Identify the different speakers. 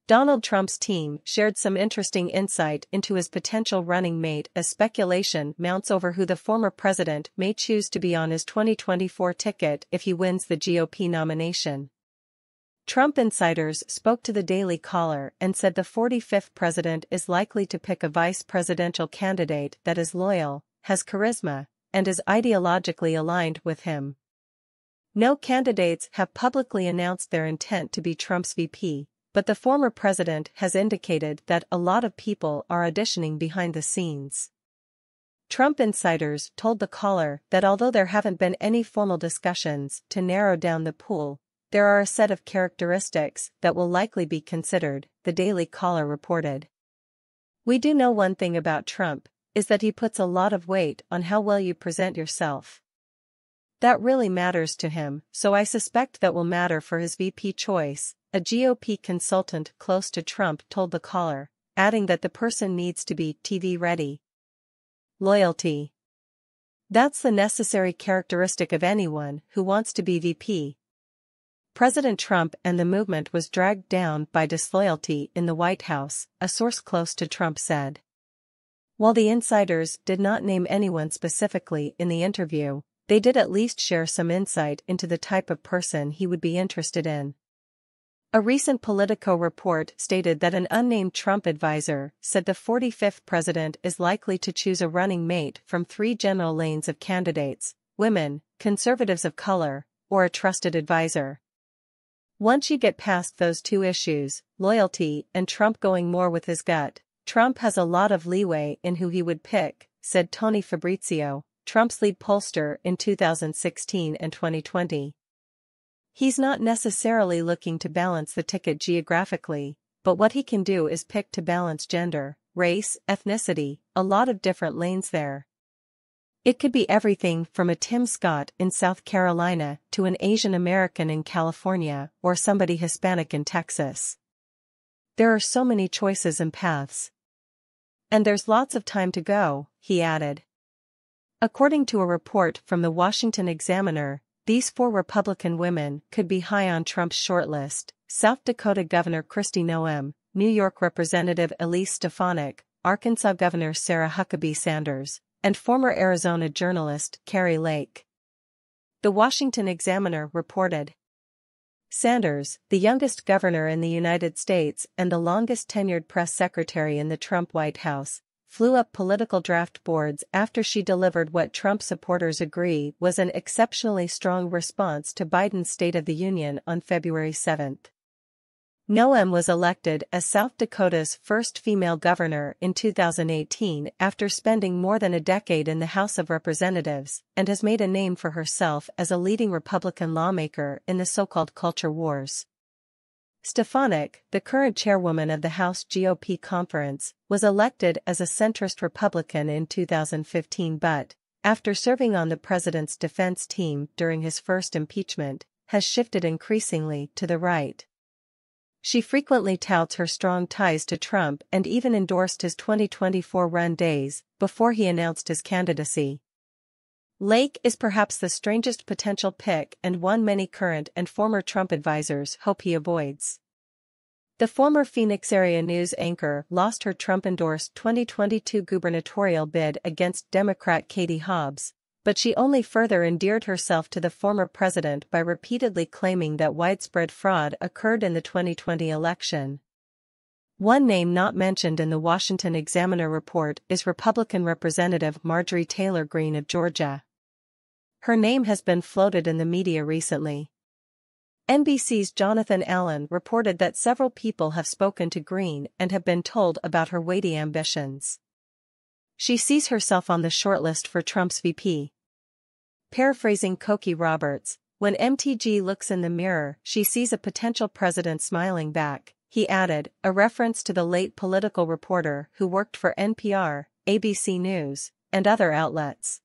Speaker 1: Donald Trump's team shared some interesting insight into his potential running mate as speculation mounts over who the former president may choose to be on his 2024 ticket if he wins the GOP nomination. Trump insiders spoke to the Daily Caller and said the 45th president is likely to pick a vice presidential candidate that is loyal, has charisma, and is ideologically aligned with him. No candidates have publicly announced their intent to be Trump's VP, but the former president has indicated that a lot of people are auditioning behind the scenes. Trump insiders told the Caller that although there haven't been any formal discussions to narrow down the pool, there are a set of characteristics that will likely be considered, the Daily Caller reported. We do know one thing about Trump, is that he puts a lot of weight on how well you present yourself. That really matters to him, so I suspect that will matter for his VP choice, a GOP consultant close to Trump told the Caller, adding that the person needs to be TV ready. Loyalty. That's the necessary characteristic of anyone who wants to be VP. President Trump and the movement was dragged down by disloyalty in the White House, a source close to Trump said. While the insiders did not name anyone specifically in the interview, they did at least share some insight into the type of person he would be interested in. A recent Politico report stated that an unnamed Trump advisor said the 45th president is likely to choose a running mate from 3 general lanes of candidates: women, conservatives of color, or a trusted advisor. Once you get past those 2 issues, loyalty and Trump going more with his gut, Trump has a lot of leeway in who he would pick, said Tony Fabrizio, Trump's lead pollster in 2016 and 2020. He's not necessarily looking to balance the ticket geographically, but what he can do is pick to balance gender, race, ethnicity, a lot of different lanes there. It could be everything from a Tim Scott in South Carolina to an Asian American in California or somebody Hispanic in Texas. There are so many choices and paths. And there's lots of time to go, he added. According to a report from the Washington Examiner, these 4 Republican women could be high on Trump's shortlist: South Dakota Governor Kristi Noem, New York Representative Elise Stefanik, Arkansas Governor Sarah Huckabee Sanders, and former Arizona journalist Kari Lake. The Washington Examiner reported. Sanders, the youngest governor in the United States and the longest-tenured press secretary in the Trump White House, flew up political draft boards after she delivered what Trump supporters agree was an exceptionally strong response to Biden's State of the Union on February 7. Noem was elected as South Dakota's first female governor in 2018 after spending more than a decade in the House of Representatives, and has made a name for herself as a leading Republican lawmaker in the so-called culture wars. Stefanik, the current chairwoman of the House GOP conference, was elected as a centrist Republican in 2015 but, after serving on the president's defense team during his first impeachment, has shifted increasingly to the right. She frequently touts her strong ties to Trump and even endorsed his 2024 run days before he announced his candidacy. Lake is perhaps the strangest potential pick and one many current and former Trump advisors hope he avoids. The former Phoenix area news anchor lost her Trump-endorsed 2022 gubernatorial bid against Democrat Katie Hobbs, but she only further endeared herself to the former president by repeatedly claiming that widespread fraud occurred in the 2020 election. One name not mentioned in the Washington Examiner report is Republican Representative Marjorie Taylor Greene of Georgia. Her name has been floated in the media recently. NBC's Jonathan Allen reported that several people have spoken to Greene and have been told about her weighty ambitions. She sees herself on the shortlist for Trump's VP. Paraphrasing Cokie Roberts, when MTG looks in the mirror, she sees a potential president smiling back, he added, a reference to the late political reporter who worked for NPR, ABC News, and other outlets.